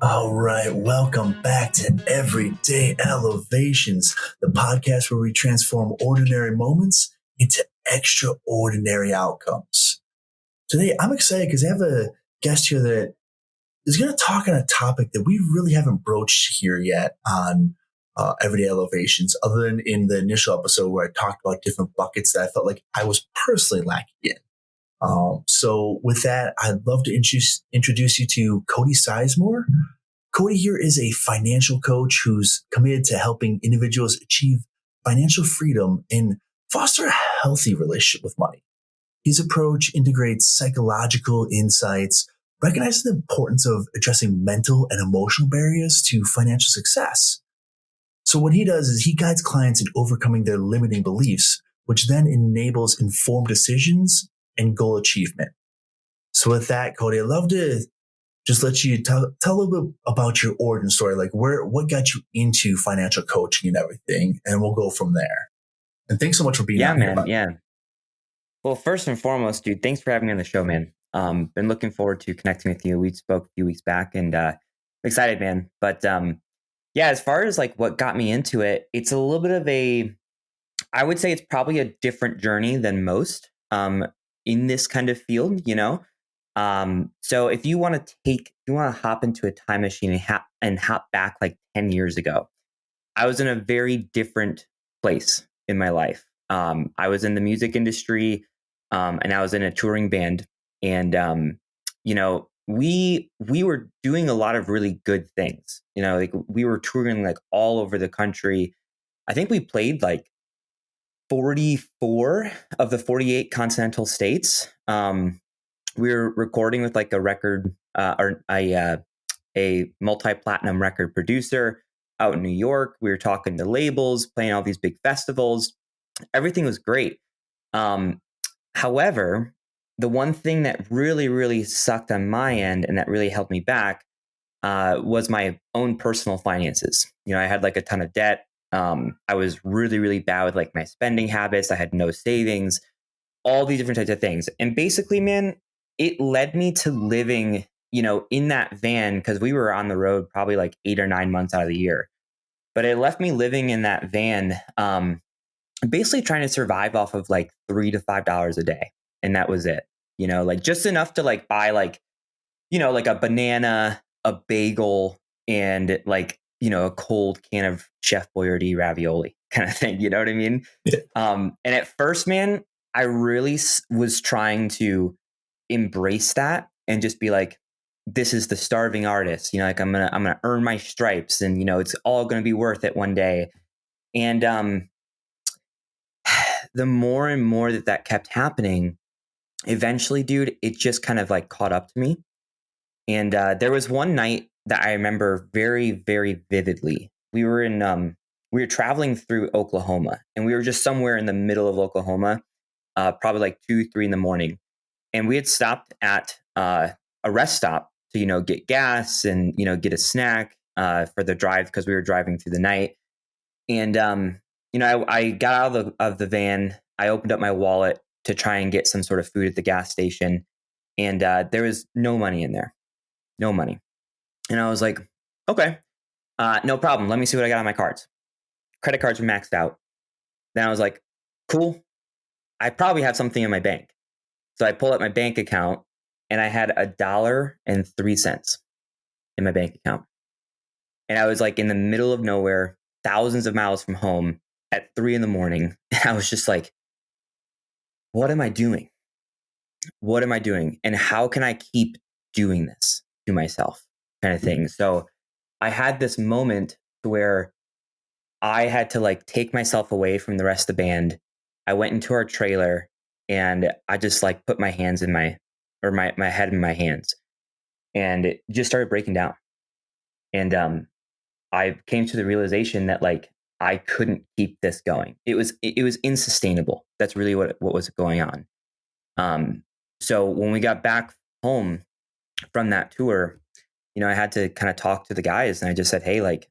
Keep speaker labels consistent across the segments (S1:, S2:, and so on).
S1: All right, welcome back to Everyday Elevations, the podcast where we transform ordinary moments into extraordinary outcomes. Today, I'm excited because I have a guest here that is going to talk on a topic that we really haven't broached here yet on Everyday Elevations, other than in the initial episode where I talked about different buckets that I felt like I was personally lacking in. So with that, I'd love to introduce you to Cody Sizemore. Cody here is a financial coach who's committed to helping individuals achieve financial freedom and foster a healthy relationship with money. His approach integrates psychological insights, recognizing the importance of addressing mental and emotional barriers to financial success. So what he does is he guides clients in overcoming their limiting beliefs, which then enables informed decisions and goal achievement. So with that, Cody, I'd love to just let you tell a little bit about your origin story, like what got you into financial coaching and everything, and we'll go from there. And thanks so much for being on here.
S2: Yeah. Well, first and foremost, dude, thanks for having me on the show, man. Been looking forward to connecting with you. We spoke a few weeks back, and excited, man. But as far as like what got me into it, it's a little bit of I would say it's probably a different journey than most in this kind of field, you know. So if you want to hop into a time machine and hop back like 10 years ago, I was in a very different place in my life. I was in the music industry, and I was in a touring band, and we were doing a lot of really good things. You know, like we were touring like all over the country. I think we played like 44 of the 48 continental states. We were recording with like a record or a multi-platinum record producer out in New York. We were talking to labels, playing all these big festivals. Everything was great. However, the one thing that really, really sucked on my end and that really held me back was my own personal finances. You know, I had like a ton of debt. I was really, really bad with like my spending habits. I had no savings, all these different types of things. And basically, man, it led me to living, you know, in that van, because we were on the road probably like 8 or 9 months out of the year. But it left me living in that van, basically trying to survive off of like $3 to $5 a day. And that was it, you know, like just enough to like buy like, you know, like a banana, a bagel, and like, you know, a cold can of Chef Boyardee ravioli kind of thing. You know what I mean?
S1: Yeah.
S2: And at first, man, I really was trying to embrace that and just be like, this is the starving artist, you know, like I'm gonna earn my stripes, and you know it's all gonna be worth it one day. And the more and more that kept happening, eventually, dude, it just kind of like caught up to me. And there was one night that I remember very, very vividly. We were traveling through Oklahoma, and we were just somewhere in the middle of Oklahoma, probably like 2, 3 in the morning. And we had stopped at a rest stop to, you know, get gas and, you know, get a snack for the drive, because we were driving through the night. And, I got out of the van. I opened up my wallet to try and get some sort of food at the gas station. And there was no money in there. No money. And I was like, okay, no problem. Let me see what I got on my cards. Credit cards were maxed out. Then I was like, cool. I probably have something in my bank. So I pulled up my bank account, and I had $1.03 in my bank account. And I was like in the middle of nowhere, thousands of miles from home at 3 in the morning. And I was just like, what am I doing? What am I doing? And how can I keep doing this to myself, kind of thing? So I had this moment where I had to like take myself away from the rest of the band. I went into our trailer, and I just like put my hands in my head in my hands, and it just started breaking down. And I came to the realization that like I couldn't keep this going. It was insustainable. That's really what was going on. So when we got back home from that tour, you know, I had to kind of talk to the guys, and I just said, hey, like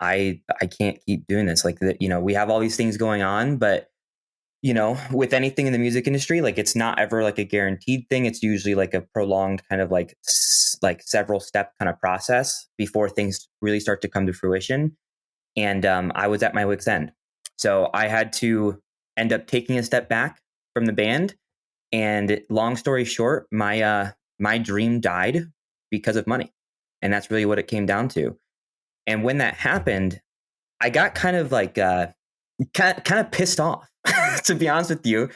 S2: I can't keep doing this. Like, you know, we have all these things going on, but with anything in the music industry, like it's not ever like a guaranteed thing. It's usually like a prolonged kind of like several step kind of process before things really start to come to fruition. And I was at my wit's end. So I had to end up taking a step back from the band. And long story short, my dream died because of money. And that's really what it came down to. And when that happened, I got kind of like kind of pissed off, to be honest with you.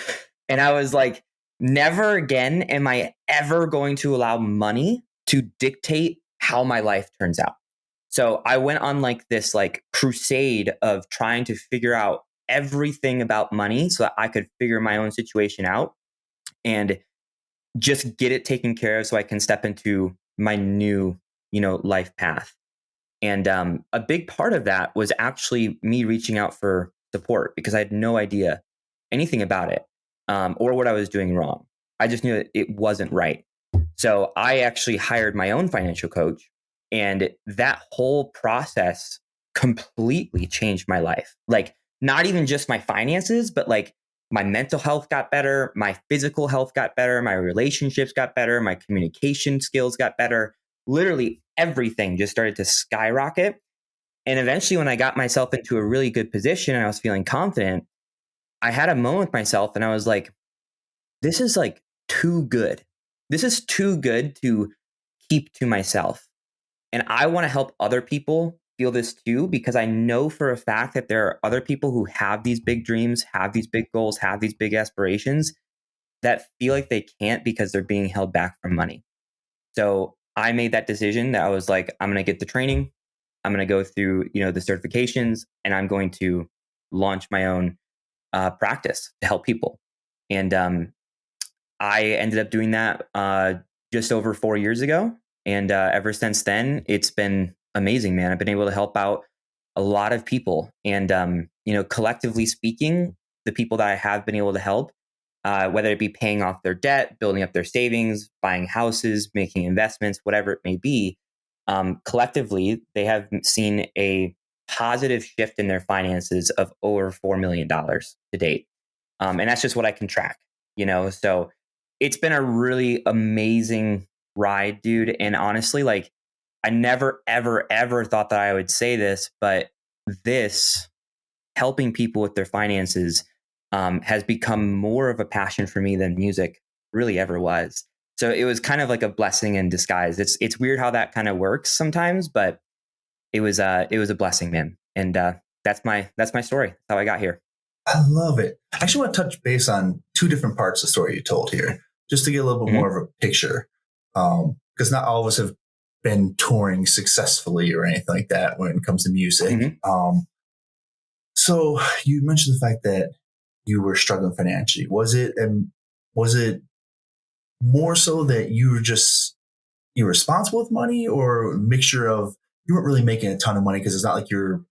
S2: And I was like, never again am I ever going to allow money to dictate how my life turns out. So I went on like this like crusade of trying to figure out everything about money so that I could figure my own situation out and just get it taken care of so I can step into my new, life path. And a big part of that was actually me reaching out for support because I had no idea anything about it or what I was doing wrong. I just knew that it wasn't right. So I actually hired my own financial coach, and that whole process completely changed my life. Like not even just my finances, but like my mental health got better, my physical health got better, my relationships got better, my communication skills got better. Literally everything just started to skyrocket. And eventually when I got myself into a really good position and I was feeling confident, I had a moment with myself and I was like, this is like too good. This is too good to keep to myself. And I want to help other people feel this too, because I know for a fact that there are other people who have these big dreams, have these big goals, have these big aspirations that feel like they can't because they're being held back from money. So I made that decision that I was like, I'm going to get the training. I'm going to go through, the certifications, and I'm going to launch my own practice to help people. And I ended up doing that just over 4 years ago. And ever since then, it's been amazing, man. I've been able to help out a lot of people. And, collectively speaking, the people that I have been able to help, whether it be paying off their debt, building up their savings, buying houses, making investments, whatever it may be, collectively, they have seen a positive shift in their finances of over $4 million to date. And that's just what I can track, so it's been a really amazing ride, dude. And honestly, like I never, ever, ever thought that I would say this, but this helping people with their finances has become more of a passion for me than music really ever was. So it was kind of like a blessing in disguise. It's weird how that kind of works sometimes, but it was a blessing, man. And that's my story. That's how I got here.
S1: I love it. I actually want to touch base on two different parts of the story you told here, just to get a little bit more of a picture. Because not all of us have been touring successfully or anything like that when it comes to music. So you mentioned the fact that you were struggling financially. Was it more so that you were just irresponsible with money, or a mixture of you weren't really making a ton of money because it's not like you're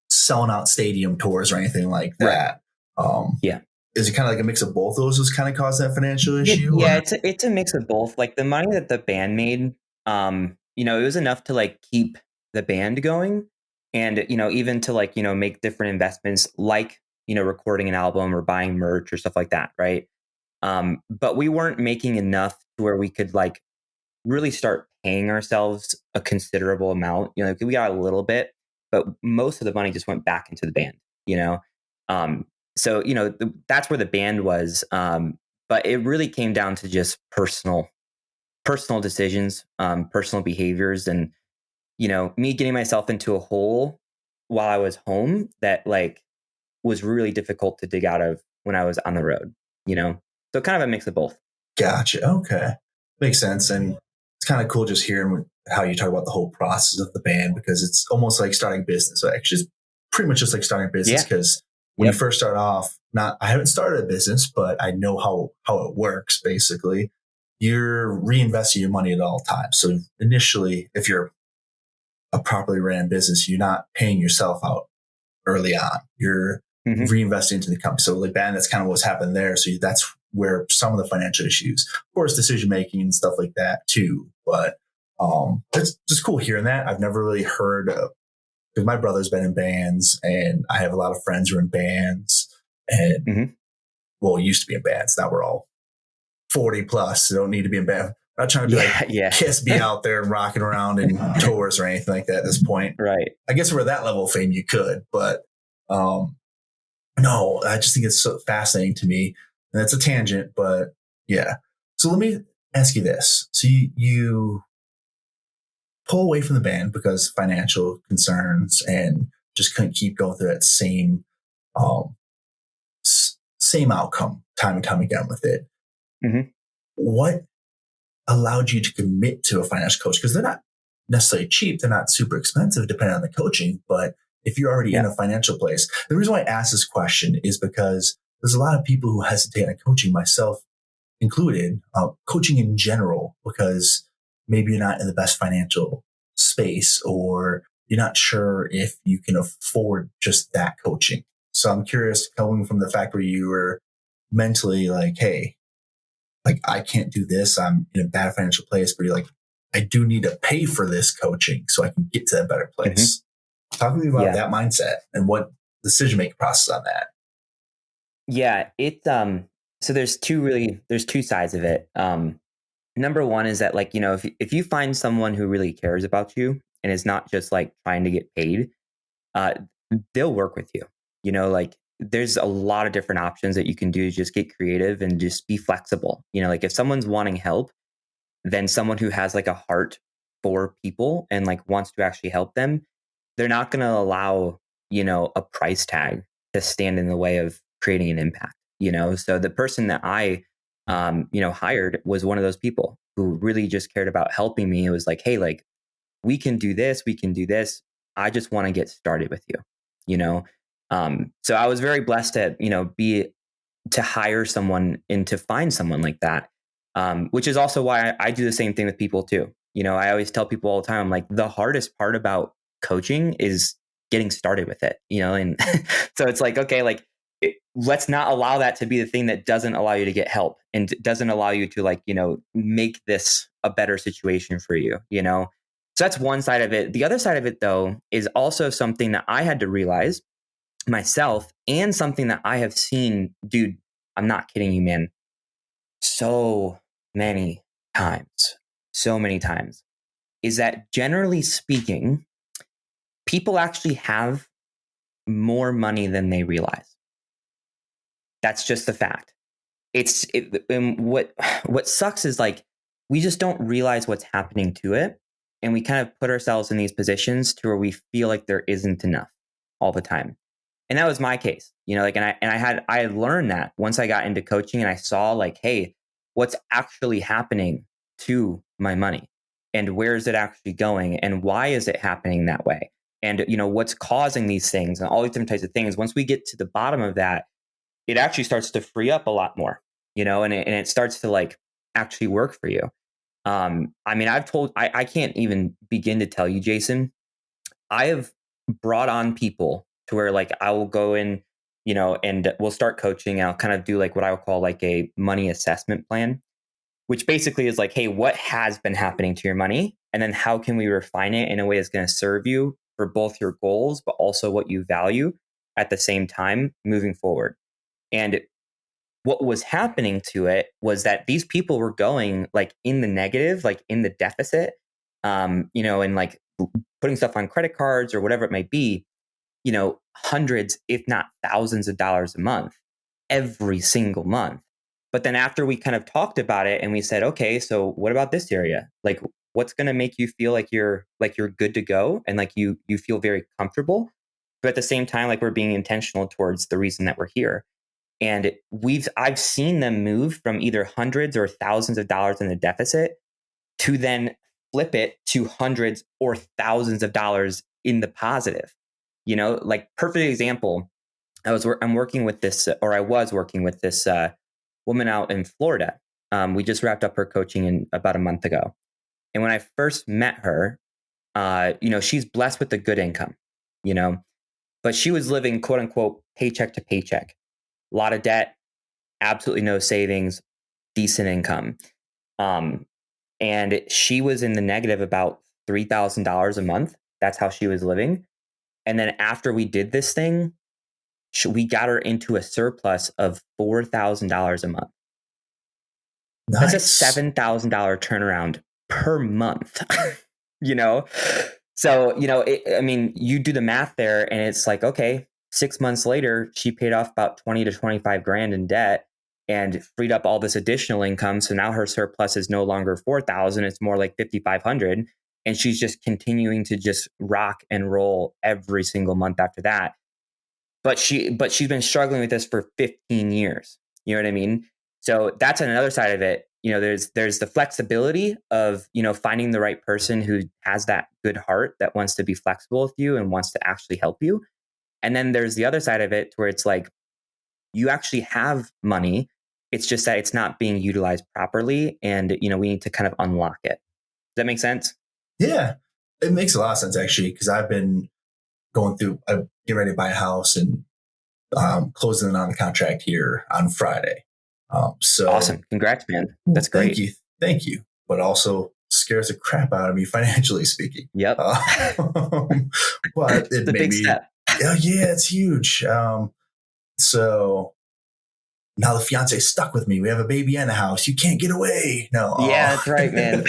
S1: selling out stadium tours or anything like that?
S2: Yeah.
S1: Is it kind of like a mix of both of those was kind of caused that financial issue?
S2: Yeah, it's a mix of both. Like the money that the band made, it was enough to like keep the band going, and even to like make different investments like recording an album or buying merch or stuff like that, right? But we weren't making enough to where we could like really start paying ourselves a considerable amount. We got a little bit, but most of the money just went back into the band. So, that's where the band was. But it really came down to just personal decisions, personal behaviors, and, me getting myself into a hole while I was home that like was really difficult to dig out of when I was on the road, so kind of a mix of both.
S1: Gotcha. Okay. Makes sense. And it's kind of cool just hearing how you talk about the whole process of the band, because it's almost like starting business. So actually it's pretty much just like starting a business, because when you first start off, I haven't started a business, but I know how it works. Basically, you're reinvesting your money at all times. So initially, if you're a properly ran business, you're not paying yourself out early on. You're reinvesting into the company. So like band, that's kind of what's happened there. So that's where some of the financial issues, of course, decision making and stuff like that too. But it's just cool hearing that. I've never really heard of, because my brother's been in bands and I have a lot of friends who are in bands. And
S2: Mm-hmm.
S1: well, used to be in bands. Now we're all 40 plus. So don't need to be in band. I'm not trying to be Kiss be out there and rocking around in tours or anything like that at this point.
S2: Right.
S1: I guess we're at that level of fame you could, but no, I just think it's so fascinating to me. And that's a tangent, but yeah. So let me ask you this. So you pull away from the band because financial concerns and just couldn't keep going through that same outcome time and time again with it.
S2: Mm-hmm.
S1: What allowed you to commit to a financial coach? Because they're not necessarily cheap. They're not super expensive depending on the coaching. But if you're already in a financial place, the reason why I ask this question is because there's a lot of people who hesitate on coaching, myself included, coaching in general, because maybe you're not in the best financial space or you're not sure if you can afford just that coaching. So I'm curious, coming from the fact where you were mentally like, hey, like I can't do this. I'm in a bad financial place, but you're like, I do need to pay for this coaching so I can get to that better place. Mm-hmm. Talk to me about that mindset and what decision-making process on that.
S2: Yeah, so there's two sides of it. Number one is that, like, you know, if you find someone who really cares about you and is not just like trying to get paid, they'll work with you. You know, like there's a lot of different options that you can do to just get creative and just be flexible. You know, like if someone's wanting help, then someone who has like a heart for people and like wants to actually help them, they're not going to allow, you know, a price tag to stand in the way of creating an impact, you know? So the person that I, you know, hired was one of those people who really just cared about helping me. It was like, hey, like we can do this. We can do this. I just want to get started with you, you know? So I was very blessed to, you know, to hire someone and to find someone like that. Which is also why I do the same thing with people too. You know, I always tell people all the time, I'm like, the hardest part about coaching is getting started with it, you know? And so it's like, okay, like let's not allow that to be the thing that doesn't allow you to get help and doesn't allow you to, like, you know, make this a better situation for you, you know? So that's one side of it. The other side of it though, is also something that I had to realize myself and something that I have seen, dude, I'm not kidding you, man. So many times is that generally speaking, people actually have more money than they realize. That's just the fact. And what sucks is like, we just don't realize what's happening to it. And we kind of put ourselves in these positions to where we feel like there isn't enough all the time. And that was my case, you know, like, I had learned that once I got into coaching and I saw like, hey, what's actually happening to my money and where is it actually going and why is it happening that way? And, you know, what's causing these things and all these different types of things. Once we get to the bottom of that, it actually starts to free up a lot more, you know, and it starts to like actually work for you. I mean, I can't even begin to tell you, Jason, I have brought on people to where like I will go in, you know, and we'll start coaching. I'll kind of do like what I would call like a money assessment plan, which basically is like, hey, what has been happening to your money? And then how can we refine it in a way that's going to serve you for both your goals, but also what you value at the same time moving forward. And what was happening to it was that these people were going like in the negative, like in the deficit, you know, and like putting stuff on credit cards or whatever it might be, you know, hundreds, if not thousands of dollars a month, every single month. But then after we kind of talked about it and we said, okay, so what about this area? Like, what's going to make you feel like you're good to go and like you feel very comfortable, but at the same time, like we're being intentional towards the reason that we're here. And I've seen them move from either hundreds or thousands of dollars in the deficit to then flip it to hundreds or thousands of dollars in the positive. You know, like perfect example. I was working with this woman out in Florida. We just wrapped up her coaching in about a month ago. And when I first met her, you know, she's blessed with a good income, you know, but she was living quote unquote paycheck to paycheck, a lot of debt, absolutely no savings, decent income. And she was in the negative about $3,000 a month. That's how she was living. And then after we did this thing, we got her into a surplus of $4,000 a month.
S1: Nice.
S2: That's a $7,000 turnaround per month, you know? So, I mean, you do the math there and it's like, okay, 6 months later, she paid off about 20 to 25 grand in debt and freed up all this additional income. So now her surplus is no longer 4,000, it's more like 5,500. And she's just continuing to just rock and roll every single month after that. But she's been struggling with this for 15 years. You know what I mean? So that's another side of it. There's the flexibility of, finding the right person who has that good heart that wants to be flexible with you and wants to actually help you. And then there's the other side of it where it's like, you actually have money. It's just that it's not being utilized properly. And, we need to kind of unlock it. Does that make sense?
S1: Yeah, it makes a lot of sense actually, because I've been going through, I'm getting ready to buy a house and closing on the contract here on Friday. So
S2: awesome. Congrats, man. That's great.
S1: Thank you. But also scares the crap out of me financially speaking.
S2: Yep.
S1: But it made me, step. Yeah, it's huge. So now the fiance's stuck with me. We have a baby and a house. You can't get away. No.
S2: Yeah, that's right, man.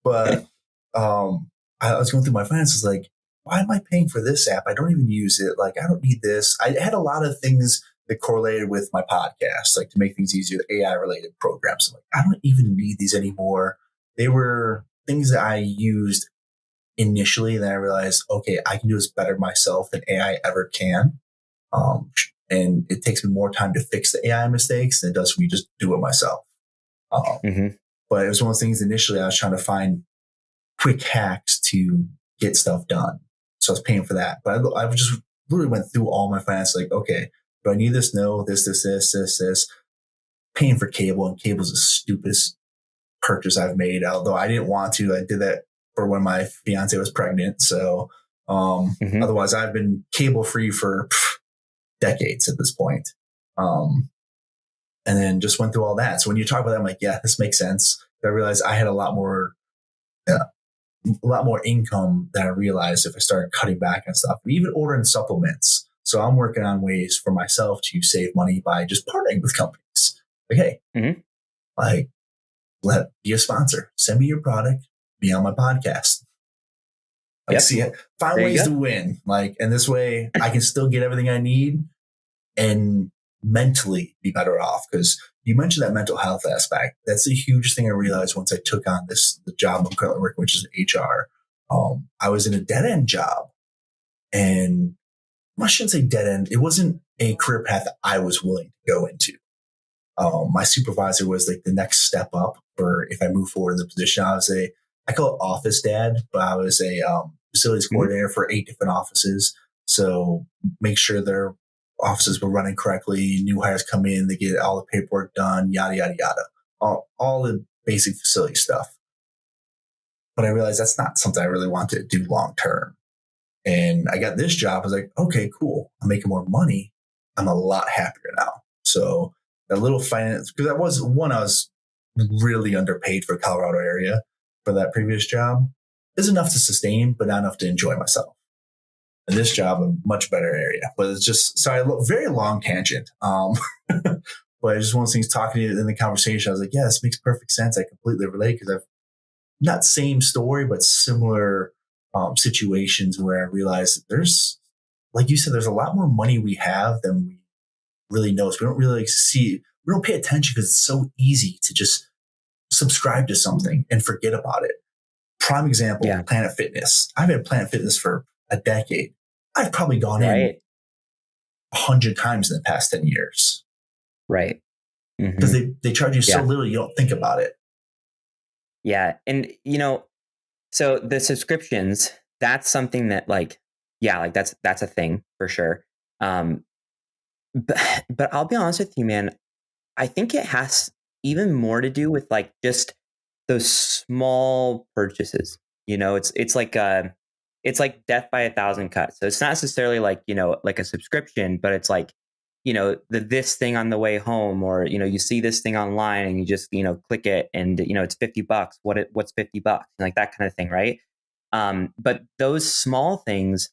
S1: But I was going through my finances like, why am I paying for this app? I don't even use it. Like, I don't need this. I had a lot of things that correlated with my podcast, like to make things easier, AI related programs. I'm like, I don't even need these anymore. They were things that I used initially. Then I realized, okay, I can do this better myself than AI ever can. And it takes me more time to fix the AI mistakes than it does for me just do it myself. But it was one of those things initially I was trying to find quick hacks to get stuff done. So I was paying for that. But I just really went through all my finances like, okay, do I need this? No, this. Paying for cable, and cable is the stupidest purchase I've made. Although I didn't want to. I did that for when my fiance was pregnant. So otherwise I've been cable free for decades at this point. And then just went through all that. So when you talk about that, I'm like, yeah, this makes sense. I realized I had a lot more income than I realized if I started cutting back on stuff, even ordering supplements. So I'm working on ways for myself to save money by just partnering with companies. Like, hey, be a sponsor, send me your product, be on my podcast. Like, find ways to win. Like, and this way I can still get everything I need and mentally be better off. Because you mentioned that mental health aspect. That's a huge thing I realized once I took on the job I'm currently working, which is HR. I was in a dead end job, and I shouldn't say dead end. It wasn't a career path that I was willing to go into. My supervisor was like the next step up for if I move forward in the position. I call it office dad, but I was a facilities coordinator for 8 different offices. So make sure their offices were running correctly. New hires come in, they get all the paperwork done, yada, yada, yada. All the basic facility stuff. But I realized that's not something I really want to do long term. And I got this job. I was like, okay, cool. I'm making more money. I'm a lot happier now. So that little finance, because I was really underpaid for Colorado area for that previous job, is enough to sustain, but not enough to enjoy myself. And this job, a much better area. But it's just, sorry, very long tangent. But I just one of those things talking to you in the conversation. I was like, yeah, this makes perfect sense. I completely relate because I've not same story, but similar situations where I realized that there's, like you said, there's a lot more money we have than we really know. So we don't really see, we don't pay attention because it's so easy to just subscribe to something and forget about it. Prime example, Planet Fitness. I've had Planet Fitness for a decade. I've probably gone in 100 times in the past 10 years.
S2: Right.
S1: Because they charge you so little, you don't think about it.
S2: Yeah. And, so the subscriptions, that's something that that's a thing for sure. But I'll be honest with you, man, I think it has even more to do with like just those small purchases. It's like death by 1,000 cuts. So it's not necessarily like, like a subscription, but it's like, this thing on the way home, or, you see this thing online and you just, click it and, it's $50. What's $50? Like that kind of thing. Right. But those small things,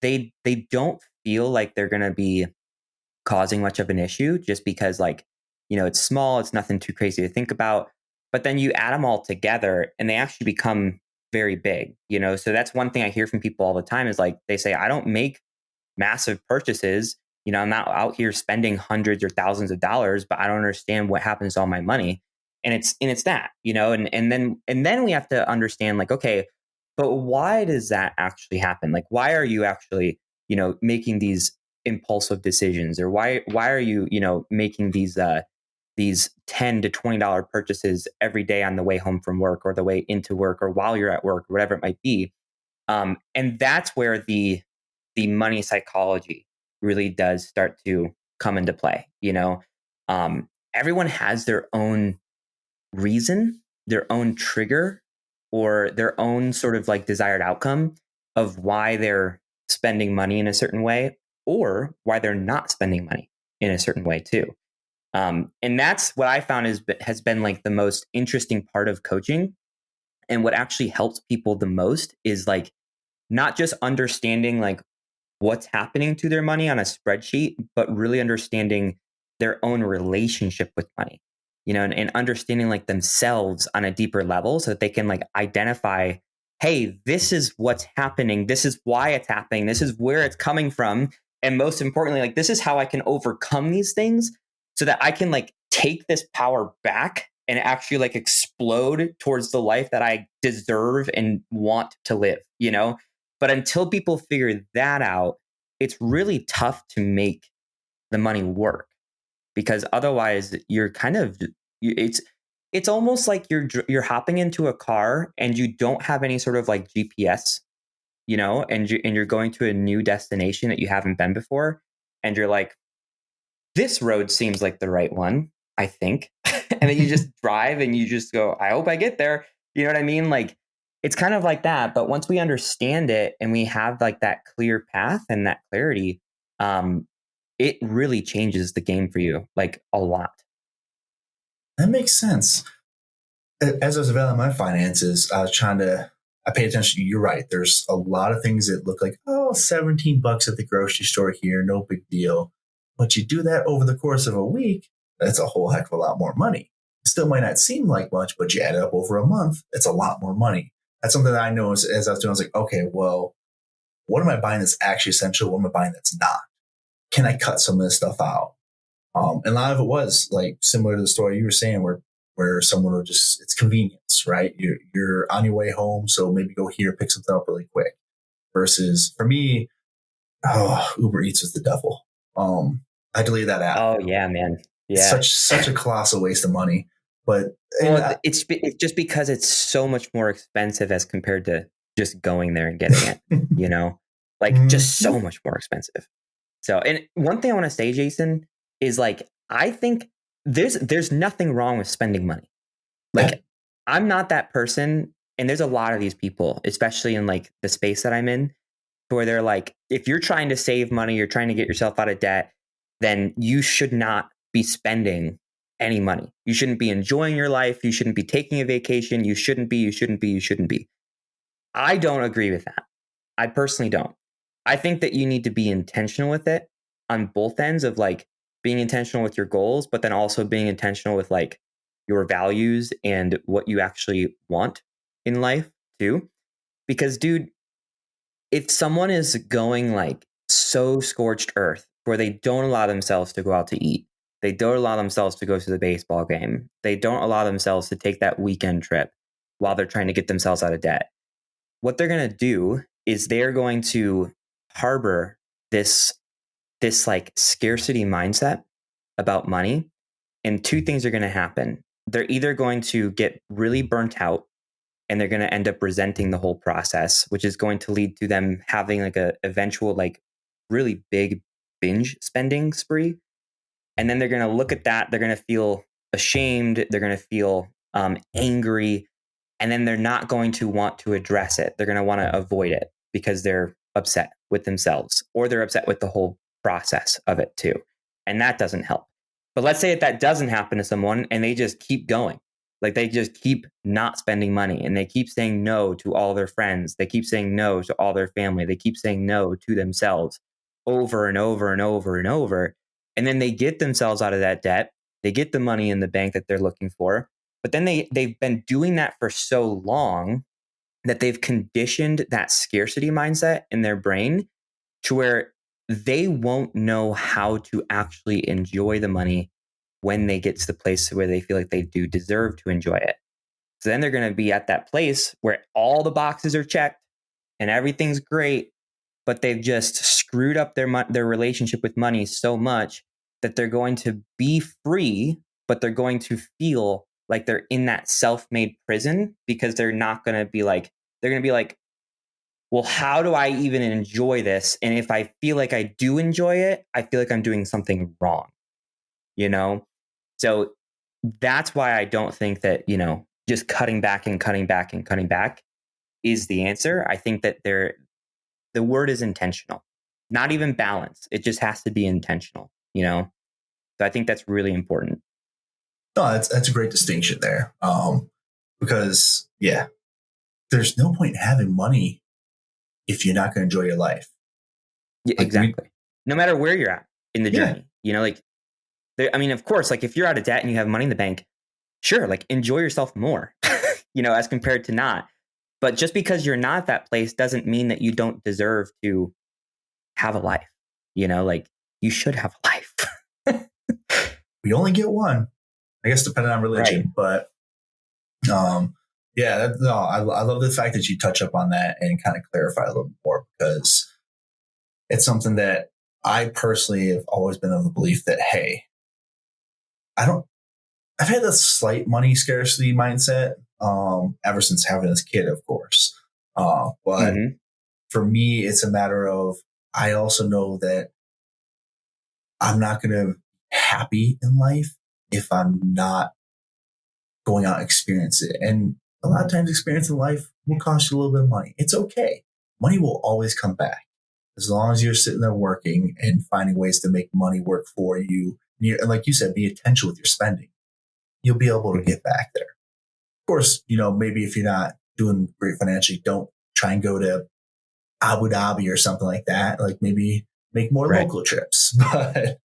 S2: they don't feel like they're going to be causing much of an issue just because like, it's small, it's nothing too crazy to think about. But then you add them all together and they actually become very big, So that's one thing I hear from people all the time is like, they say, I don't make massive purchases. I'm not out here spending hundreds or thousands of dollars, but I don't understand what happens to all my money. And it's that, and then we have to understand like, okay, but why does that actually happen? Like, why are you actually, making these impulsive decisions, or why are you, making these $10 to $20 purchases every day on the way home from work or the way into work or while you're at work, whatever it might be. And that's where the money psychology really does start to come into play. Everyone has their own reason, their own trigger, or their own sort of like desired outcome of why they're spending money in a certain way or why they're not spending money in a certain way too. And that's what I found has been like the most interesting part of coaching. And what actually helps people the most is like not just understanding like what's happening to their money on a spreadsheet, but really understanding their own relationship with money, and understanding like themselves on a deeper level so that they can like identify, hey, this is what's happening. This is why it's happening. This is where it's coming from. And most importantly, like this is how I can overcome these things so that I can like take this power back and actually like explode towards the life that I deserve and want to live, But until people figure that out, it's really tough to make the money work because otherwise you're kind of it's almost like you're hopping into a car and you don't have any sort of like GPS, and you're going to a new destination that you haven't been before, and you're like, this road seems like the right one, I think. And then you just drive and you just go, I hope I get there. You know what I mean? Like it's kind of like that. But once we understand it and we have like that clear path and that clarity, it really changes the game for you like a lot.
S1: That makes sense. As I was evaluating my finances, I pay attention. You're right. There's a lot of things that look like, $17 at the grocery store here, no big deal. But you do that over the course of a week, that's a whole heck of a lot more money. It still might not seem like much, but you add it up over a month, it's a lot more money. That's something that I know as I was doing. I was like, okay, well, what am I buying that's actually essential? What am I buying that's not? Can I cut some of this stuff out? And a lot of it was like similar to the story you were saying where someone will just, it's convenience, right? You're on your way home. So maybe go here, pick something up really quick versus for me, Uber Eats was the devil. I deleted that app.
S2: Oh yeah, man. Yeah.
S1: It's such a colossal waste of money, but
S2: it's just because it's so much more expensive as compared to just going there and getting it, like just so much more expensive. So, and one thing I want to say, Jason, is like, I think there's nothing wrong with spending money. Like I'm not that person. And there's a lot of these people, especially in like the space that I'm in, where they're like, if you're trying to save money, you're trying to get yourself out of debt, then you should not be spending any money. You shouldn't be enjoying your life. You shouldn't be taking a vacation. You shouldn't be. I don't agree with that. I personally don't. I think that you need to be intentional with it on both ends of like being intentional with your goals, but then also being intentional with like your values and what you actually want in life too. Because dude, if someone is going like so scorched earth where they don't allow themselves to go out to eat, they don't allow themselves to go to the baseball game, they don't allow themselves to take that weekend trip while they're trying to get themselves out of debt, what they're going to do is they're going to harbor this like scarcity mindset about money. And two things are going to happen. They're either going to get really burnt out and they're going to end up resenting the whole process, which is going to lead to them having like a eventual like really big binge spending spree. And then they're going to look at that. They're going to feel ashamed. They're going to feel angry. And then they're not going to want to address it. They're going to want to avoid it because they're upset with themselves or they're upset with the whole process of it too. And that doesn't help. But let's say that doesn't happen to someone and they just keep going. Like they just keep not spending money and they keep saying no to all their friends. They keep saying no to all their family. They keep saying no to themselves. over and over and over and over. And then they get themselves out of that debt. They get the money in the bank that they're looking for. But then they've been doing that for so long that they've conditioned that scarcity mindset in their brain to where they won't know how to actually enjoy the money when they get to the place where they feel like they do deserve to enjoy it. So then they're going to be at that place where all the boxes are checked and everything's great, but they've just screwed up their relationship with money so much that they're going to be free, but they're going to feel like they're in that self-made prison because they're going to be like, well, how do I even enjoy this? And if I feel like I do enjoy it, I feel like I'm doing something wrong, you know? So that's why I don't think that, just cutting back and cutting back and cutting back is the answer. I think that the word is intentional, not even balance. It just has to be intentional, So I think that's really important.
S1: No, that's a great distinction there. Because there's no point in having money if you're not going to enjoy your life.
S2: Yeah, exactly. No matter where you're at in the journey, of course, like if you're out of debt and you have money in the bank, sure, like enjoy yourself more, as compared to not. But just because you're not at that place doesn't mean that you don't deserve to have a life. Like you should have a life.
S1: We only get one, I guess, depending on religion.
S2: Right.
S1: But I love the fact that you touch up on that and kind of clarify a little more, because it's something that I personally have always been of the belief that, hey, I've had a slight money scarcity mindset ever since having this kid, of course. But for me, it's a matter of, I also know that I'm not going to be happy in life if I'm not going out and experience it. And a lot of times experiencing life will cost you a little bit of money. It's okay. Money will always come back as long as you're sitting there working and finding ways to make money work for you. And like you said, be intentional with your spending. You'll be able to get back there. Of course, maybe if you're not doing great financially, don't try and go to Abu Dhabi or something like that. Like maybe make more local trips. But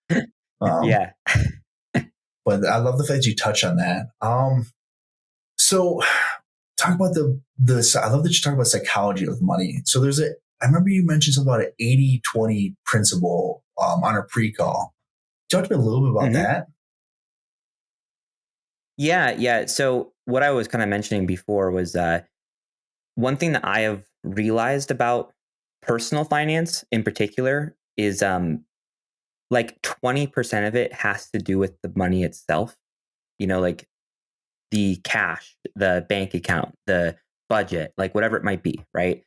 S2: yeah.
S1: But I love the fact you touch on that. So talk about I love that you talk about psychology of money. So I remember you mentioned something about an 80-20 principle on our pre-call. Talk to me a little bit about that.
S2: Yeah. So what I was kind of mentioning before was one thing that I have realized about personal finance in particular is like 20% of it has to do with the money itself, like the cash, the bank account, the budget, like whatever it might be, right?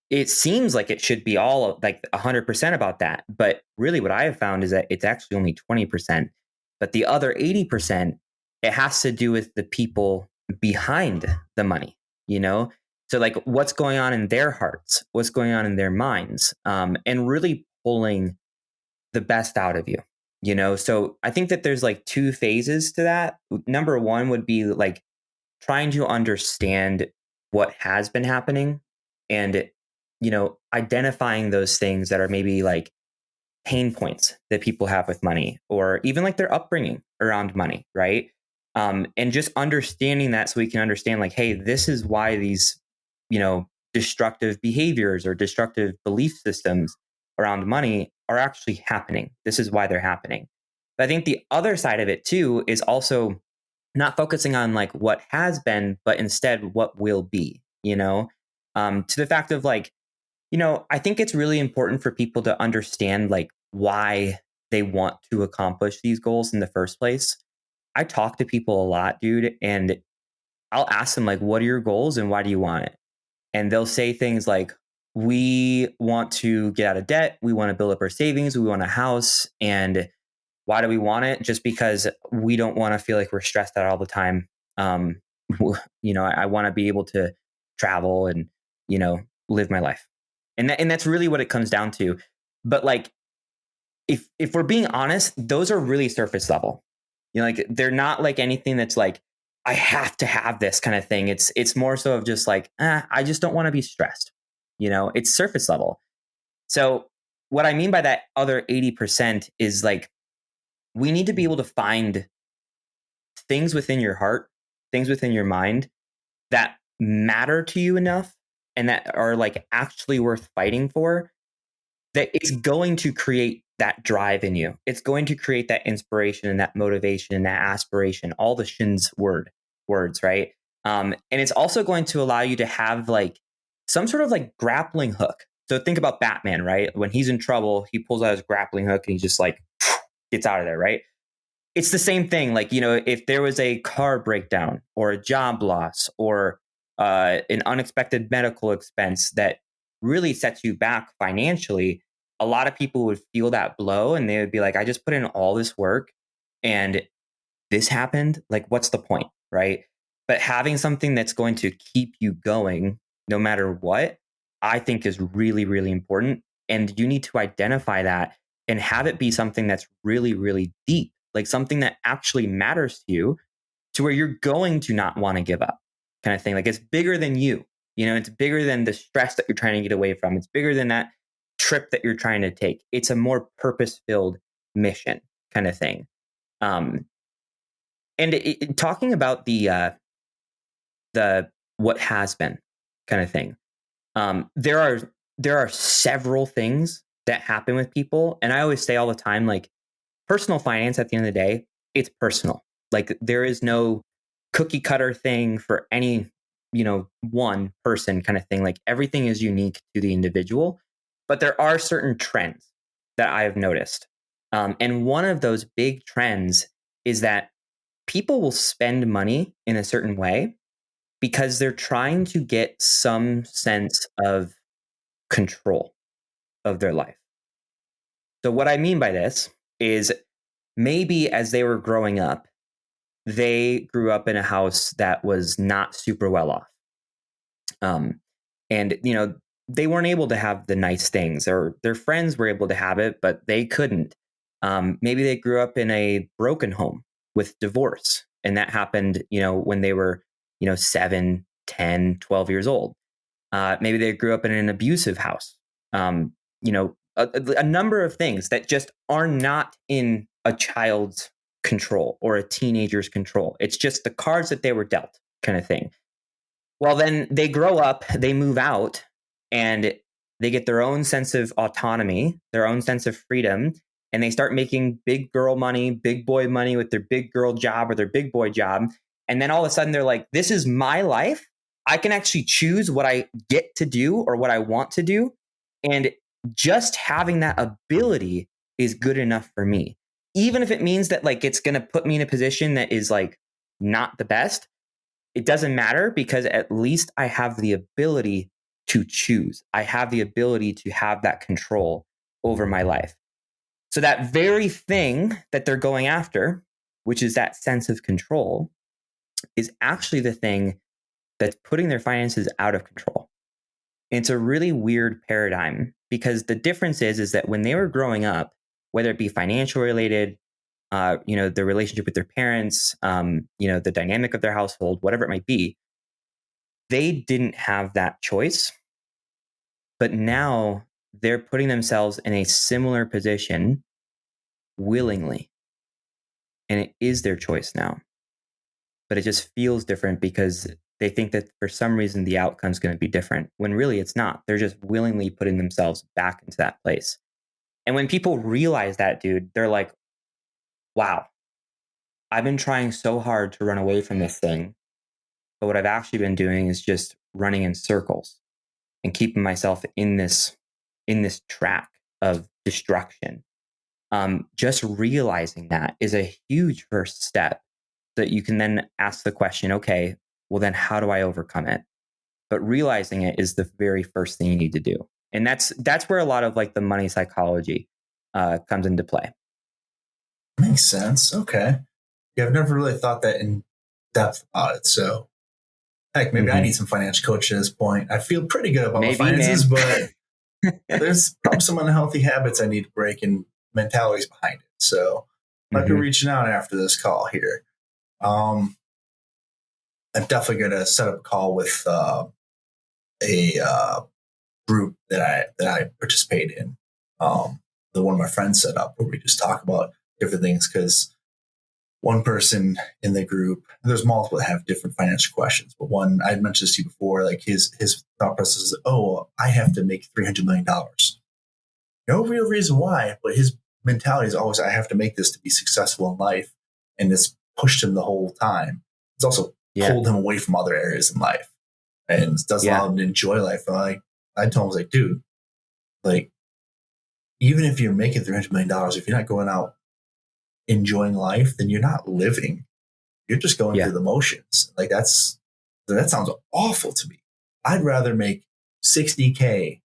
S2: It seems like it should be all like 100% about that. But really what I have found is that it's actually only 20%. But the other 80%, it has to do with the people behind the money, So like what's going on in their hearts, what's going on in their minds, and really pulling the best out of you, So I think that there's like two phases to that. Number one would be like trying to understand what has been happening and, identifying those things that are maybe like pain points that people have with money, or even like their upbringing around money, right? And just understanding that so we can understand like, hey, this is why these, destructive behaviors or destructive belief systems around money are actually happening. This is why they're happening. But I think the other side of it too is also not focusing on like what has been, but instead what will be, to the fact of like, I think it's really important for people to understand like why they want to accomplish these goals in the first place. I talk to people a lot, dude, and I'll ask them like, what are your goals and why do you want it? And they'll say things like, we want to get out of debt. We want to build up our savings. We want a house. And why do we want it? Just because we don't want to feel like we're stressed out all the time. I want to be able to travel and, live my life. And that's really what it comes down to. But like, if we're being honest, those are really surface level. Like they're not like anything that's like, I have to have this kind of thing. It's more so of just like, I just don't want to be stressed. It's surface level. So what I mean by that other 80% is like, we need to be able to find things within your heart, things within your mind that matter to you enough and that are like actually worth fighting for, that it's going to create that drive in you. It's going to create that inspiration and that motivation and that aspiration, all the Shin's words, right? And it's also going to allow you to have like some sort of like grappling hook. So think about Batman, right? When he's in trouble, he pulls out his grappling hook and he just like gets out of there, right? It's the same thing. Like, if there was a car breakdown or a job loss or an unexpected medical expense that really sets you back financially, a lot of people would feel that blow and they would be like, I just put in all this work and this happened. Like, what's the point? Right. But having something that's going to keep you going no matter what, I think is really, really important. And you need to identify that and have it be something that's really, really deep, like something that actually matters to you, to where you're going to not want to give up, kind of thing. Like, it's bigger than you. It's bigger than the stress that you're trying to get away from. It's bigger than that trip that you're trying to take. It's a more purpose-filled mission, kind of thing. And talking about the what has been kind of thing. There are several things that happen with people, and I always say all the time, like, personal finance at the end of the day, it's personal. Like, there is no cookie cutter thing for any, one person kind of thing. Like, everything is unique to the individual, but there are certain trends that I have noticed. And one of those big trends is that people will spend money in a certain way because they're trying to get some sense of control of their life. So what I mean by this is, maybe as they were growing up, they grew up in a house that was not super well off. And, they weren't able to have the nice things, or their friends were able to have it, but they couldn't. Maybe they grew up in a broken home with divorce, and that happened, when they were, 7, 10, 12 years old. Maybe they grew up in an abusive house. A number of things that just are not in a child's control or a teenager's control. It's just the cards that they were dealt, kind of thing. Well, then they grow up, they move out, and they get their own sense of autonomy, their own sense of freedom, and they start making big girl money, big boy money with their big girl job or their big boy job. And then all of a sudden they're like, this is my life. I can actually choose what I get to do or what I want to do. And just having that ability is good enough for me. Even if it means that, like, it's going to put me in a position that is like not the best, it doesn't matter, because at least I have the ability to choose. I have the ability to have that control over my life. So that very thing that they're going after, which is that sense of control, is actually the thing that's putting their finances out of control. And it's a really weird paradigm, because the difference is that when they were growing up, whether it be financial related, the relationship with their parents, the dynamic of their household, whatever it might be, they didn't have that choice. But now they're putting themselves in a similar position willingly. And it is their choice now. But it just feels different because they think that for some reason the outcome is going to be different, when really it's not. They're just willingly putting themselves back into that place. And when people realize that, dude, they're like, wow, I've been trying so hard to run away from this thing. But what I've actually been doing is just running in circles and keeping myself in this track of destruction. Just realizing that is a huge first step, that you can then ask the question, okay, well then how do I overcome it? But realizing it is the very first thing you need to do. And that's where a lot of like the money psychology comes into play.
S1: Makes sense. Okay. Yeah, I've never really thought that in depth about it. So heck, maybe I need some financial coach at this point. I feel pretty good about my finances, but there's probably some unhealthy habits I need to break and mentalities behind it. So I might be reaching out after this call here. I'm definitely going to set up a call with a group that I participate in. the one of my friends set up where we just talk about different things because one person in the group, there's multiple that have different financial questions, but one I mentioned this to you before, like his thought process is, oh, I have to make $300 million. No real reason why, but his mentality is always, I have to make this to be successful in life. And it's pushed him the whole time. It's also pulled him away from other areas in life and doesn't allow him to enjoy life. And I told him, I was like, dude, like, even if you're making $300 million, if you're not going out enjoying life, then you're not living. You're just going through the motions. Like that sounds awful to me. I'd rather make 60K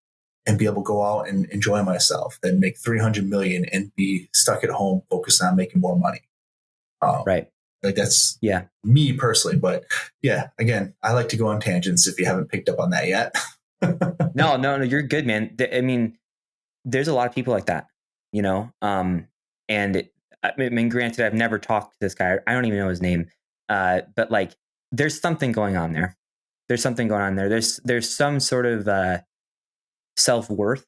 S1: and be able to go out and enjoy myself than make 300 million and be stuck at home focused on making more money.
S2: Right.
S1: Like that's me personally. But yeah, again, I like to go on tangents if you haven't picked up on that yet.
S2: No, you're good, man. I mean, there's a lot of people like that, you know? I mean, granted, I've never talked to this guy. I don't even know his name. But like, there's something going on there. There's something going on there. There's some sort of self-worth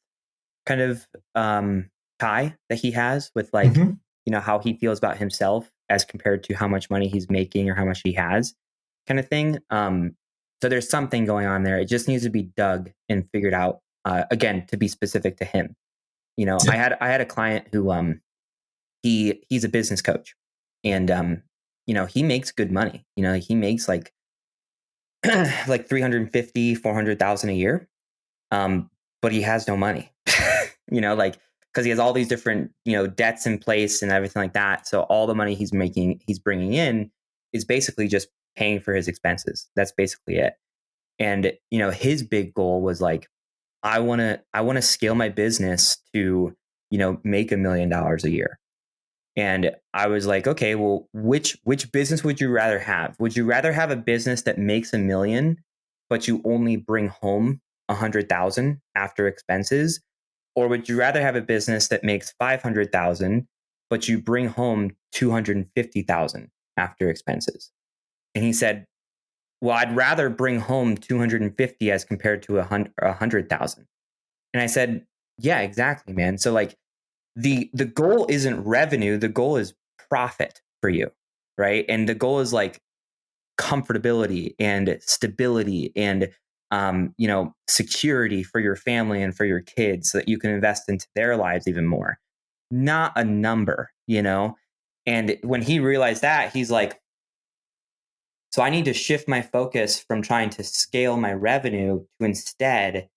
S2: kind of tie that he has with like, you know, how he feels about himself as compared to how much money he's making or how much he has kind of thing. So there's something going on there. It just needs to be dug and figured out, again, to be specific to him. You know, I had a client who he's a business coach and you know, he makes good money. You know, he makes like like 350, 400,000 a year. But he has no money. You know, like because he has all these different, you know, debts in place and everything like that. So all the money he's bringing in is basically just paying for his expenses. That's basically it. And, you know, his big goal was like, I want to scale my business to, you know, make $1 million a year. And I was like, okay, well, which business would you rather have? Would you rather have a business that makes $1 million, but you only bring home 100,000 after expenses? Or would you rather have a business that makes 500,000, but you bring home 250,000 after expenses? And he said, well, I'd rather bring home 250 as compared to 100,000. And I said, yeah, exactly, man. So like the goal isn't revenue. The goal is profit for you. Right. And the goal is like comfortability and stability and you know, security for your family and for your kids so that you can invest into their lives even more, not a number, you know? And when he realized that, he's like, so I need to shift my focus from trying to scale my revenue to instead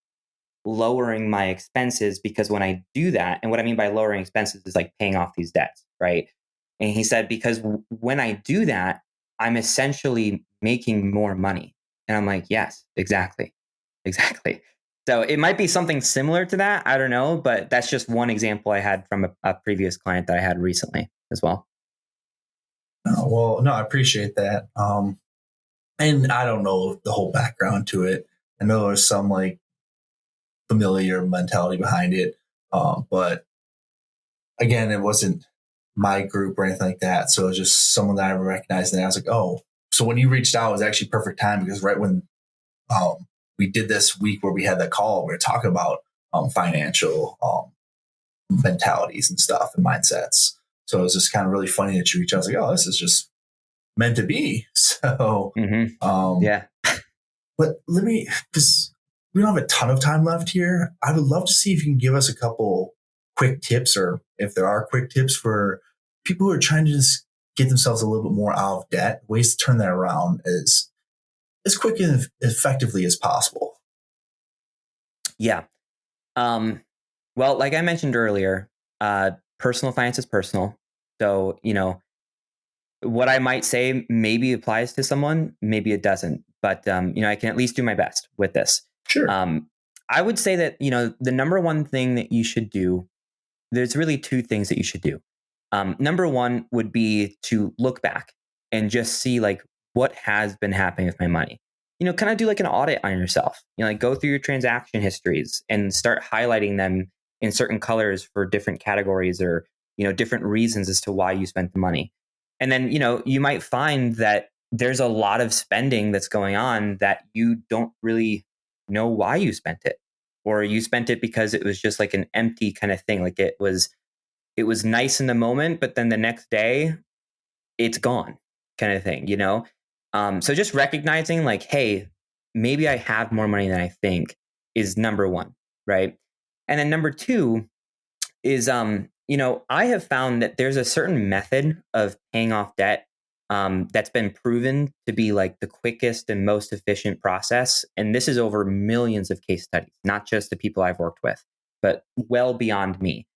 S2: lowering my expenses, because when I do that, and what I mean by lowering expenses is like paying off these debts, right? And he said, because when I do that, I'm essentially making more money. And I'm like, yes, exactly. So it might be something similar to that. I don't know, but that's just one example I had from a previous client that I had recently as well.
S1: Well, no, I appreciate that. And I don't know the whole background to it. I know there's some like familiar mentality behind it. But again, it wasn't my group or anything like that. So it was just someone that I recognized. And I was like, oh, so when you reached out, it was actually perfect time because right when we did this week where we had that call, we were talking about financial mentalities and stuff and mindsets. So it was just kind of really funny that you reached out. I was like, oh, this is just meant to be. So,
S2: yeah.
S1: But let me, because we don't have a ton of time left here. I would love to see if you can give us a couple quick tips, or if there are quick tips for people who are trying to just get themselves a little bit more out of debt, ways to turn that around as quick and effectively as possible.
S2: Yeah. Well, like I mentioned earlier, personal finance is personal. So, you know, what I might say maybe applies to someone, maybe it doesn't. But, you know, I can at least do my best with this.
S1: Sure.
S2: I would say that, you know, the number one thing that you should do, there's really two things that you should do. Number one would be to look back and just see like what has been happening with my money. You know, kind of do like an audit on yourself. You know, like go through your transaction histories and start highlighting them in certain colors for different categories or, you know, different reasons as to why you spent the money. And then, you know, you might find that there's a lot of spending that's going on that you don't really know why you spent it. or you spent it because it was just like an empty kind of thing. Like it was nice in the moment, but then the next day it's gone kind of thing, you know? So just recognizing like, hey, maybe I have more money than I think is number one, right? And then number two is, I have found that there's a certain method of paying off debt that's been proven to be like the quickest and most efficient process. And this is over millions of case studies, not just the people I've worked with, but well beyond me.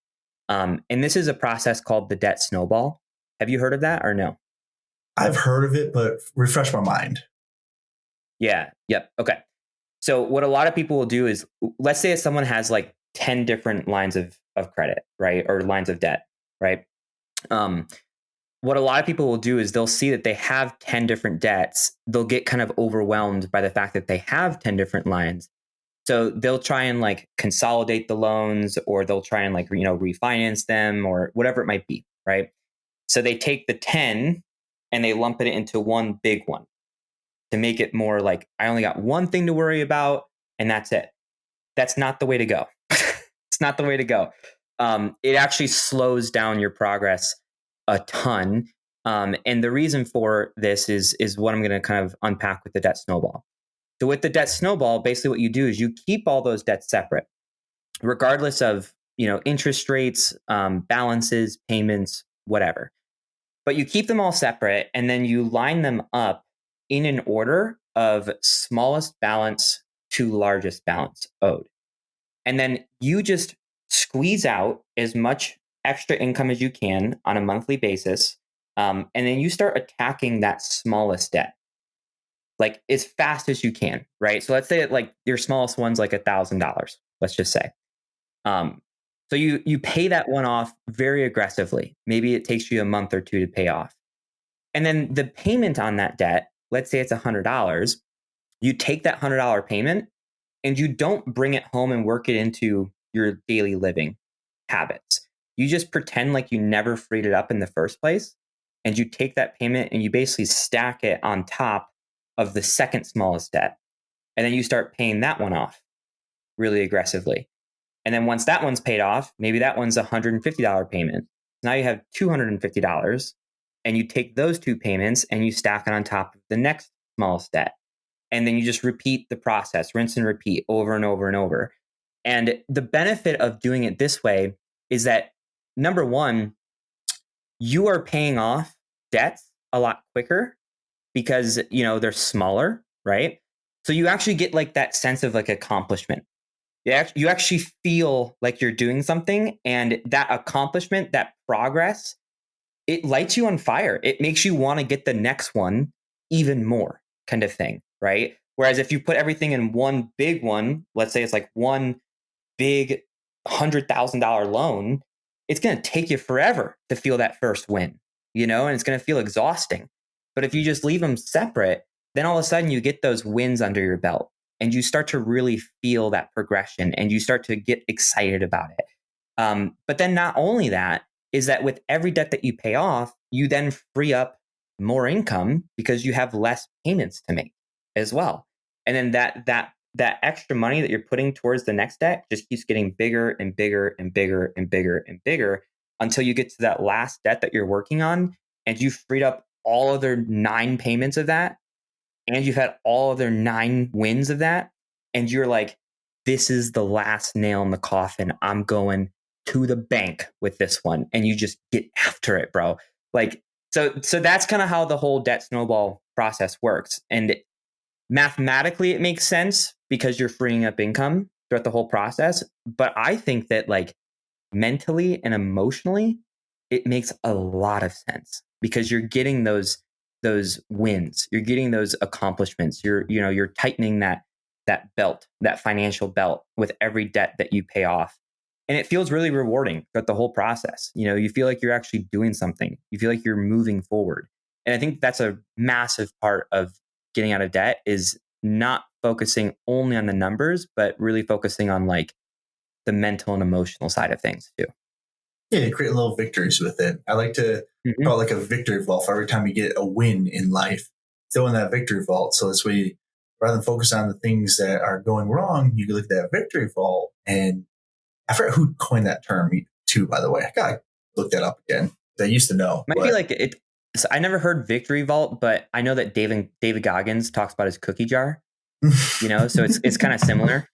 S2: And this is a process called the debt snowball. Have you heard of that or no?
S1: I've heard of it, but refresh my mind.
S2: Yeah. Yep. Okay. So what a lot of people will do is, let's say if someone has like 10 different lines of credit, right? Or lines of debt, right? What a lot of people will do is they'll see that they have 10 different debts. They'll get kind of overwhelmed by the fact that they have 10 different lines. So they'll try and like consolidate the loans, or they'll try and like, refinance them or whatever it might be, right? So they take the 10 and they lump it into one big one to make it more like, I only got one thing to worry about and that's it. That's not the way to go. It's not the way to go. It actually slows down your progress a ton. And the reason for this is what I'm going to kind of unpack with the debt snowball. So with the debt snowball, basically what you do is you keep all those debts separate, regardless of, interest rates, balances, payments, whatever. But you keep them all separate and then you line them up in an order of smallest balance to largest balance owed. And then you just squeeze out as much extra income as you can on a monthly basis. And then you start attacking that smallest debt, like as fast as you can, right? So let's say like your smallest one's like $1,000, let's just say. So you pay that one off very aggressively. Maybe it takes you a month or two to pay off. And then the payment on that debt, let's say it's $100, you take that $100 payment and you don't bring it home and work it into your daily living habits. You just pretend like you never freed it up in the first place. And you take that payment and you basically stack it on top of the second smallest debt. And then you start paying that one off really aggressively. And then once that one's paid off, maybe that one's a $150 payment. Now you have $250, and you take those two payments and you stack it on top of the next smallest debt. And then you just repeat the process, rinse and repeat over and over and over. And the benefit of doing it this way is that, number one, you are paying off debts a lot quicker because, they're smaller, right? So you actually get like that sense of like accomplishment. You actually feel like you're doing something, and that accomplishment, that progress, it lights you on fire. It makes you want to get the next one even more, kind of thing, right? Whereas if you put everything in one big one, let's say it's like one big $100,000 loan, it's going to take you forever to feel that first win, and it's going to feel exhausting. But if you just leave them separate, then all of a sudden you get those wins under your belt and you start to really feel that progression and you start to get excited about it. But then not only that, is that with every debt that you pay off, you then free up more income because you have less payments to make as well. And then that extra money that you're putting towards the next debt just keeps getting bigger and bigger and bigger and bigger and bigger until you get to that last debt that you're working on, and you've freed up all other 9 payments of that, and you've had all other 9 wins of that, and you're like, this is the last nail in the coffin. I'm going to the bank with this one. And you just get after it, bro. Like, so that's kind of how the whole debt snowball process works. And mathematically, it makes sense because you're freeing up income throughout the whole process. But I think that like mentally and emotionally, it makes a lot of sense because you're getting those wins, you're getting those accomplishments. You're tightening that belt, that financial belt with every debt that you pay off. And it feels really rewarding throughout the whole process. You feel like you're actually doing something. You feel like you're moving forward. And I think that's a massive part of getting out of debt, is not focusing only on the numbers, but really focusing on like the mental and emotional side of things too.
S1: Yeah, you create little victories with it. I like to call it like a victory vault for every time you get a win in life. Throw in that victory vault. So this way rather than focus on the things that are going wrong, you can look at that victory vault. And I forget who coined that term too, by the way. I gotta look that up again. I used to know.
S2: Might be like it. So I never heard victory vault, but I know that David Goggins talks about his cookie jar. So it's kind of similar.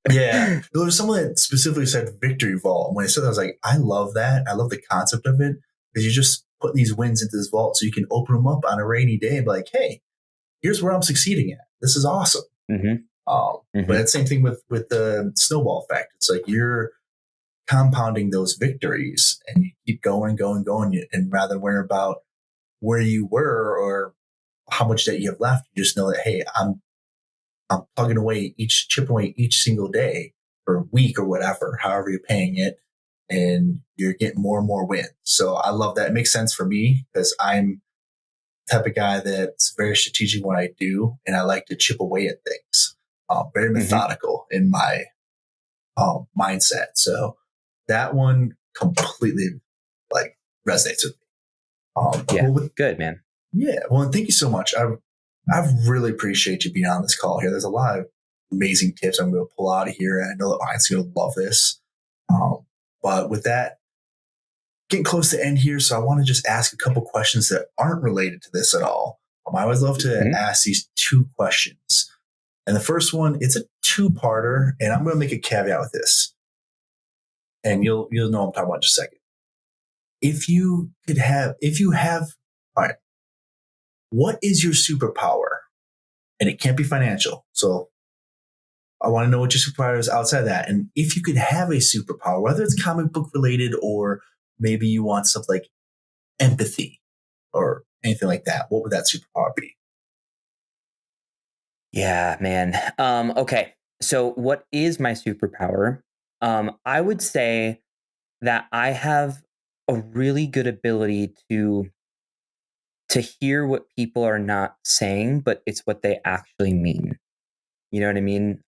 S1: Yeah. There was someone that specifically said victory vault. When I said that, I was like, I love that. I love the concept of it because you just put these wins into this vault so you can open them up on a rainy day and be like, hey, here's where I'm succeeding at. This is awesome. But it's the same thing with the snowball effect. It's like you're compounding those victories and you keep going, and rather than worry about where you were or how much that you have left, you just know that, hey, I'm plugging away chipping away each single day or week or whatever, however you're paying it, and you're getting more and more wins. So I love that. It makes sense for me because I'm the type of guy that's very strategic when I do, and I like to chip away at things. Very methodical in my mindset. So that one completely resonates with me.
S2: Good, man.
S1: Yeah. Well, and thank you so much. I really appreciate you being on this call here. There's a lot of amazing tips I'm going to pull out of here. And I know the audience is going to love this. But with that, getting close to end here. So I want to just ask a couple questions that aren't related to this at all. I always love to ask these two questions. And the first one, it's a two-parter, and I'm going to make a caveat with this. And you'll know what I'm talking about in just a second. All right, what is your superpower? And it can't be financial. So I want to know what your superpower is outside of that. And if you could have a superpower, whether it's comic book related or maybe you want stuff like empathy or anything like that, what would that superpower be?
S2: Yeah, man. Okay. So what is my superpower? I would say that I have a really good ability to hear what people are not saying, but it's what they actually mean. You know what I mean?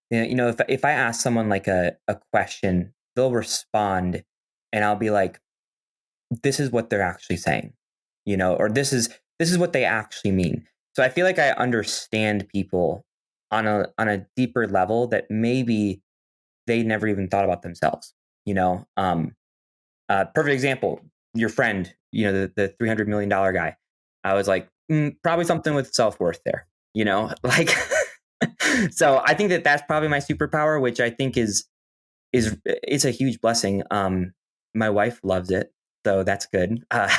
S2: If I ask someone like a question, they'll respond and I'll be like, this is what they're actually saying, or this is what they actually mean. So I feel like I understand people on a deeper level that maybe they never even thought about themselves. Perfect example, your friend, the $300 million guy. I was like, probably something with self-worth there, like, so I think that's probably my superpower, which I think it's a huge blessing. My wife loves it, so that's good. But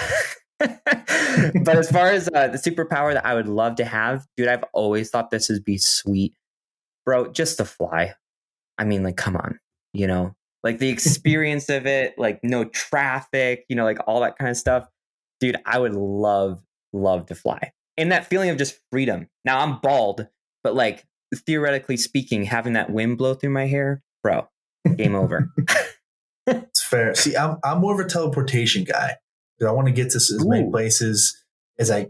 S2: as far as the superpower that I would love to have, dude, I've always thought this would be sweet, bro, just to fly. I mean, like, come on, like the experience of it, like no traffic, like all that kind of stuff. Dude, I would love to fly. And that feeling of just freedom. Now I'm bald, but like theoretically speaking, having that wind blow through my hair, bro, game over.
S1: It's fair. See, I'm more of a teleportation guy. I want to get to as many places as I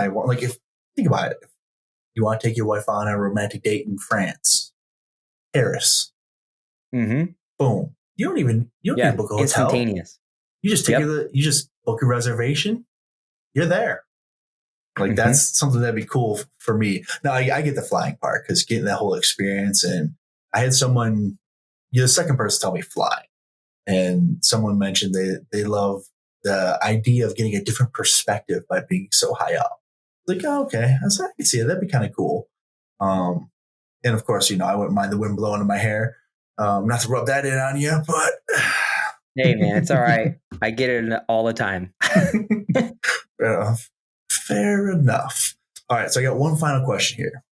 S1: want. Like, think about it. If you want to take your wife on a romantic date in France, Paris, boom. You don't even need to book a hotel.
S2: Instantaneous.
S1: You just you just book a reservation. You're there. Like that's something that'd be cool for me. Now I get the flying part because getting that whole experience. And I had someone, you're the second person to tell me fly, and someone mentioned they love the idea of getting a different perspective by being so high up. Like, oh, okay, I can see it. That'd be kind of cool. And of course, I wouldn't mind the wind blowing in my hair. Not to rub that in on you, but
S2: hey, man, it's all right. I get it all the time.
S1: Fair enough. All right, so I got one final question here,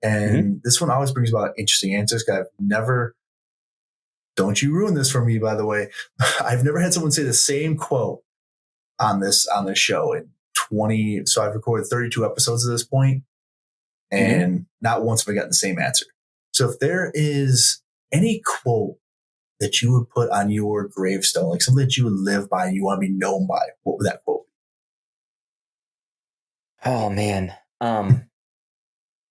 S1: and this one always brings about interesting answers. Don't you ruin this for me, by the way. I've never had someone say the same quote on this show in 20. So I've recorded 32 episodes at this point, and not once have I gotten the same answer. So if there is any quote that you would put on your gravestone, like something that you would live by and you want to be known by, what would that quote be?
S2: Oh man.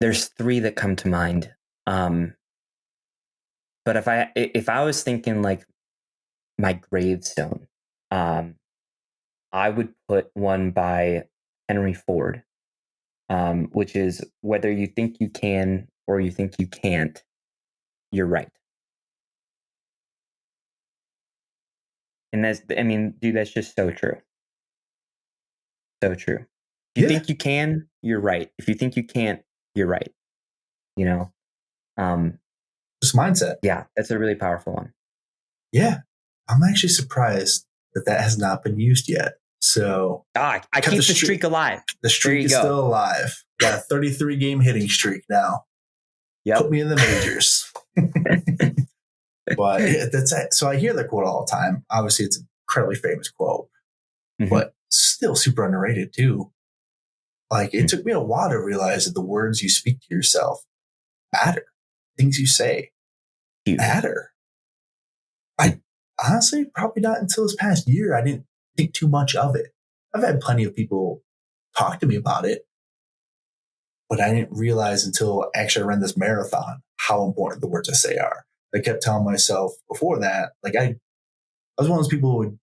S2: There's three that come to mind. But if I was thinking like my gravestone, I would put one by Henry Ford. which is whether you think you can or you think you can't, you're right. And dude, that's just so true. So true. If you think you can, you're right. If you think you can't, you're right.
S1: Just mindset.
S2: Yeah, that's a really powerful one.
S1: Yeah. I'm actually surprised that has not been used yet. So
S2: I keep the streak alive.
S1: The streak is still alive. Got a 33 game hitting streak now. Yep. Put me in the majors. But so I hear that quote all the time. Obviously, it's an incredibly famous quote, but still super underrated too. Like it took me a while to realize that the words you speak to yourself matter. Things you say matter. I honestly probably not until this past year I didn't think too much of it. I've had plenty of people talk to me about it, but I didn't realize until actually I ran this marathon how important the words I say are. I kept telling myself before that, like I was one of those people who would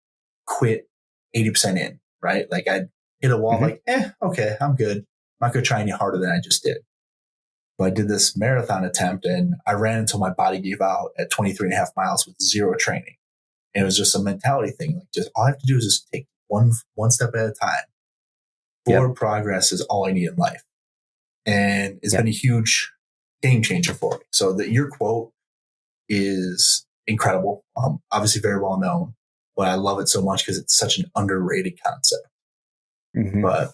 S1: quit 80% in, right? Like I'd hit a wall, like, okay, I'm good. I'm not going to try any harder than I just did. But I did this marathon attempt and I ran until my body gave out at 23 and a half miles with zero training. And it was just a mentality thing. Like just all I have to do is just take one step at a time. Forward progress is all I need in life. And it's been a huge game changer for me. So your quote is incredible. Obviously very well known, but I love it so much because it's such an underrated concept. But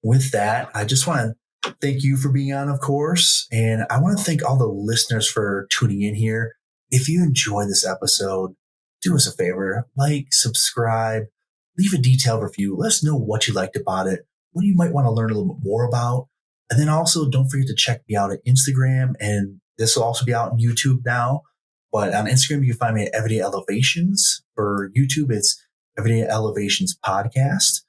S1: with that, I just want to thank you for being on, of course. And I want to thank all the listeners for tuning in here. If you enjoy this episode, do us a favor, like, subscribe, leave a detailed review. Let us know what you liked about it, what you might want to learn a little bit more about. And then also don't forget to check me out at Instagram. And this will also be out on YouTube now. But on Instagram, you can find me at Everyday Elevations. For YouTube, it's Everyday Elevations Podcast.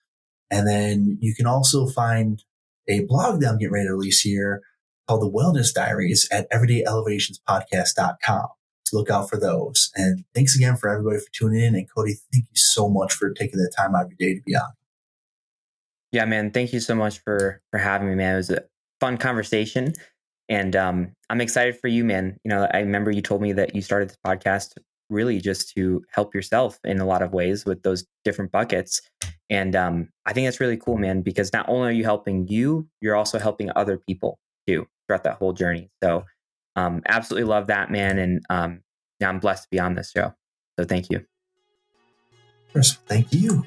S1: And then you can also find a blog that I'm getting ready to release here called The Wellness Diaries at everydayelevationspodcast.com. So look out for those. And thanks again for everybody for tuning in. And Cody, thank you so much for taking the time out of your day to be on.
S2: Yeah, man. Thank you so much for having me, man. It was a fun conversation. And I'm excited for you, man. I remember you told me that you started this podcast really just to help yourself in a lot of ways with those different buckets. And I think that's really cool, man, because not only are you helping you, you're also helping other people too throughout that whole journey. So absolutely love that, man. And I'm blessed to be on this show. So thank you.
S1: Thank you.